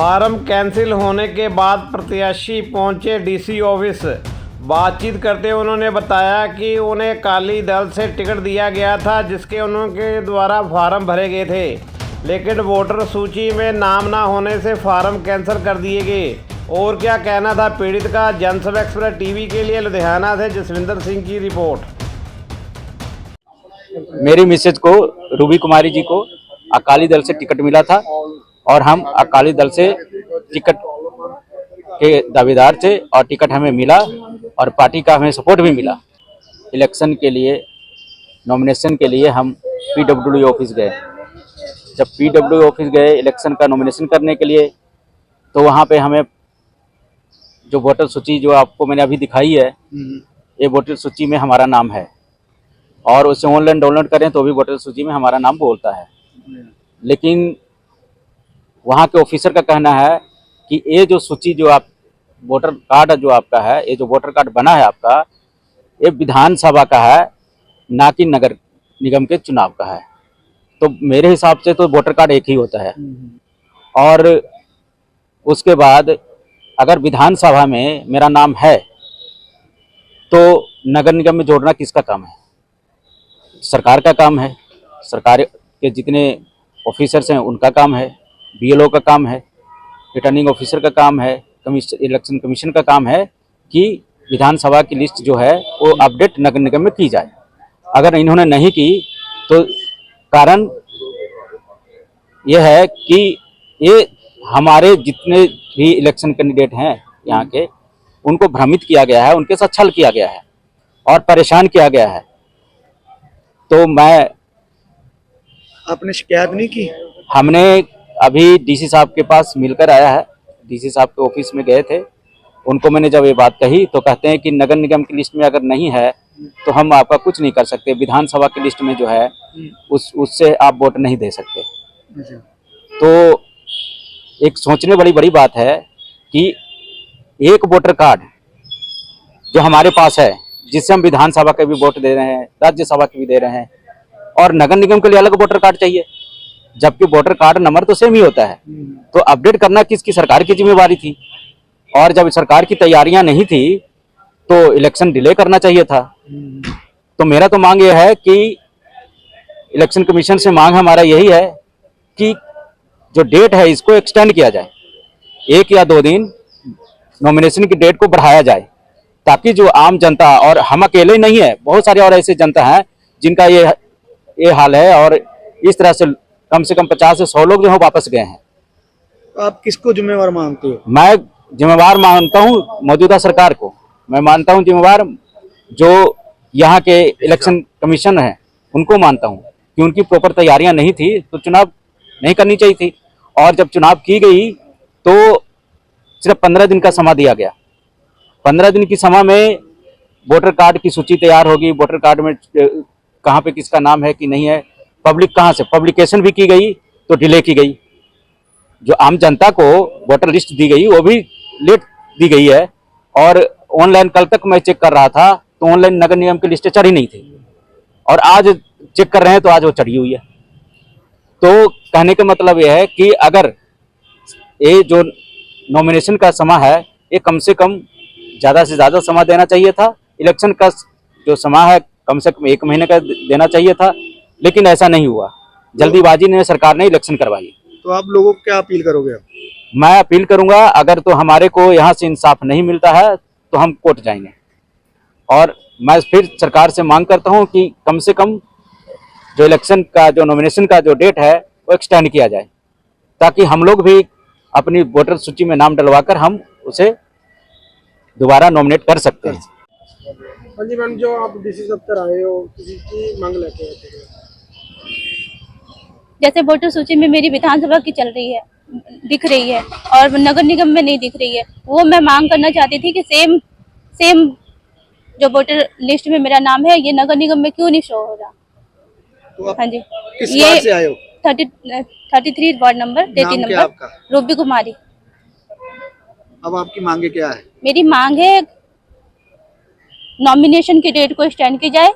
Farm cancel होने के बाद प्रत्याशी पहुंचे डीसी ऑफिस। बातचीत करते हुए उन्होंने बताया कि उन्हें अकाली दल से टिकट दिया गया था, जिसके उनके द्वारा फार्म भरे गए थे, लेकिन वोटर सूची में नाम ना होने से फार्म कैंसिल कर दिए गए। और क्या कहना था पीड़ित का। जनसभा एक्सप्रेस टीवी के लिए लुधियाना से जसविंदर सिंह की रिपोर्ट। मेरी मिसेज को, रूबी कुमारी जी को अकाली दल से टिकट मिला था और हम अकाली दल से टिकट के दावेदार थे और टिकट हमें मिला और पार्टी का हमें सपोर्ट भी मिला। इलेक्शन के लिए, नॉमिनेशन के लिए हम पीडब्ल्यूडी ऑफिस गए। जब पीडब्ल्यूडी ऑफिस गए इलेक्शन का नॉमिनेशन करने के लिए, तो वहाँ पे हमें जो वोटर सूची जो आपको मैंने अभी दिखाई है, ये वोटर सूची में हमारा नाम है और उसे ऑनलाइन डाउनलोड करें तो भी वोटर सूची में हमारा नाम बोलता है। लेकिन वहाँ के ऑफिसर का कहना है कि ये जो सूची जो आप वोटर कार्ड जो आपका है, ये जो वोटर कार्ड बना है आपका, ये विधानसभा का है, ना कि नगर निगम के चुनाव का है। तो मेरे हिसाब से तो वोटर कार्ड एक ही होता है। और उसके बाद अगर विधानसभा में मेरा नाम है तो नगर निगम में जोड़ना किसका काम है? सरकार का काम है। सरकार के जितने ऑफिसर्स हैं उनका काम है, बीएलओ का काम है, रिटर्निंग ऑफिसर का काम है, इलेक्शन कमीशन का काम है कि विधानसभा की लिस्ट जो है वो अपडेट नगर निगम में की जाए। अगर इन्होंने नहीं की तो कारण यह है कि ये हमारे जितने भी इलेक्शन कैंडिडेट हैं यहाँ के, उनको भ्रमित किया गया है, उनके साथ छल किया गया है और परेशान किया गया है। तो आपने शिकायत नहीं की? हमने अभी डीसी साहब के पास मिलकर आया है, डीसी साहब के ऑफिस में गए थे। उनको मैंने जब ये बात कही तो कहते हैं कि नगर निगम की लिस्ट में अगर नहीं है तो हम आपका कुछ नहीं कर सकते, विधानसभा की लिस्ट में जो है उससे आप वोट नहीं दे सकते। तो एक सोचने वाली बड़ी बात है कि एक वोटर कार्ड जो हमारे पास है, जिससे हम विधानसभा के भी वोट दे रहे हैं, राज्यसभा के भी दे रहे हैं, और नगर निगम के लिए अलग वोटर कार्ड चाहिए, जबकि वोटर कार्ड नंबर तो सेम ही होता है। तो अपडेट करना किसकी? सरकार की जिम्मेवारी थी। और जब सरकार की तैयारियां नहीं थी तो इलेक्शन डिले करना चाहिए था। तो मेरा तो मांग यह है कि इलेक्शन कमीशन से मांग हमारा यही है कि जो डेट है इसको एक्सटेंड किया जाए, 1 या 2 दिन नॉमिनेशन की डेट को बढ़ाया जाए, ताकि जो आम जनता, और हम अकेले नहीं है, बहुत सारे और ऐसे जनता हैं जिनका ये हाल है, और इस तरह से कम 50 से 100 लोग जो है वापस गए हैं। आप किसको जिम्मेवार मानते हो? मैं जिम्मेवार मानता हूं मौजूदा सरकार को। मैं मानता हूं जिम्मेवार जो यहाँ के इलेक्शन कमीशन है उनको मानता हूं कि उनकी प्रॉपर तैयारियां नहीं थी तो चुनाव नहीं करनी चाहिए थी। और जब चुनाव की गई तो सिर्फ 15 दिन का समय दिया गया। 15 दिन की समय में वोटर कार्ड की सूची तैयार होगी, वोटर कार्ड में कहाँ पे किसका नाम है कि नहीं है, पब्लिक कहाँ से, पब्लिकेशन भी की गई तो डिले की गई। जो आम जनता को वोटर लिस्ट दी गई वो भी लेट दी गई है। और ऑनलाइन कल तक मैं चेक कर रहा था तो ऑनलाइन नगर निगम की लिस्टें चढ़ी नहीं थी, और आज चेक कर रहे हैं तो आज वो चढ़ी हुई है। तो कहने का मतलब यह है कि अगर ये जो नॉमिनेशन का समय है ये कम से कम ज़्यादा से ज़्यादा समय देना चाहिए था। इलेक्शन का जो समय है कम से कम 1 महीने का देना चाहिए था, लेकिन ऐसा नहीं हुआ। जल्दीबाजी ने सरकार ने इलेक्शन करवाई। तो आप लोगों को क्या अपील करोगे? मैं अपील करूंगा, अगर तो हमारे को यहाँ से इंसाफ नहीं मिलता है तो हम कोर्ट जाएंगे। और मैं फिर सरकार से मांग करता हूँ कि कम से कम जो इलेक्शन का जो नॉमिनेशन का जो डेट है वो एक्सटेंड किया जाए, ताकि हम लोग भी अपनी वोटर सूची में नाम डलवाकर हम उसे दोबारा नॉमिनेट कर सकते हैं। हाँ जी मैम, जो आप डीसी दफ्तर आए हो, किसी की मांग लेके आए थे? जैसे वोटर सूची में मेरी विधानसभा की चल रही है, दिख रही है, और नगर निगम में नहीं दिख रही है, वो मैं मांग करना चाहती थी कि सेम जो वोटर लिस्ट में मेरा नाम है ये नगर निगम में क्यों नहीं शो हो रहा। तो हाँ जी, किस वार्ड से आए हो? 33 वार्ड नंबर 33 नंबर, रूबी कुमारी। अब आपकी मांगे क्या है? मेरी मांग है नॉमिनेशन की डेट को एक्सटेंड की जाए,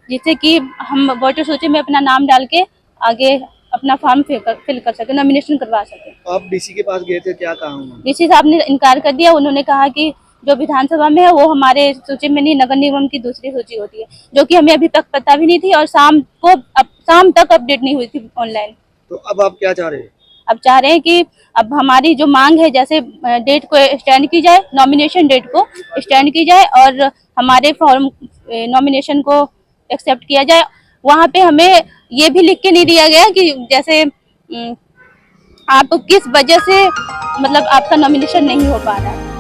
जिससे कि हम वोटर सूची में अपना नाम डाल के आगे अपना फॉर्म फिल कर सके, नॉमिनेशन करवा सके। आप डीसी के पास गए थे, क्या कहा उन्होंने? डीसी साहब ने इनकार कर दिया। उन्होंने कहा कि जो विधानसभा में है वो हमारे सूची में नहीं, नगर निगम की दूसरी सूची होती है, जो कि हमें अभी तक पता भी नहीं थी और शाम तक अपडेट नहीं हुई थी ऑनलाइन। तो अब आप क्या चाह रहे हैं? अब चाह रहे हैं कि अब हमारी जो मांग है, जैसे डेट को एक्सटेंड की जाए, नॉमिनेशन डेट को एक्सटेंड की जाए और हमारे फॉर्म नॉमिनेशन को एक्सेप्ट किया जाए। वहाँ पे हमें ये भी लिख के नहीं दिया गया कि जैसे आप किस वजह से मतलब आपका नॉमिनेशन नहीं हो पा रहा है।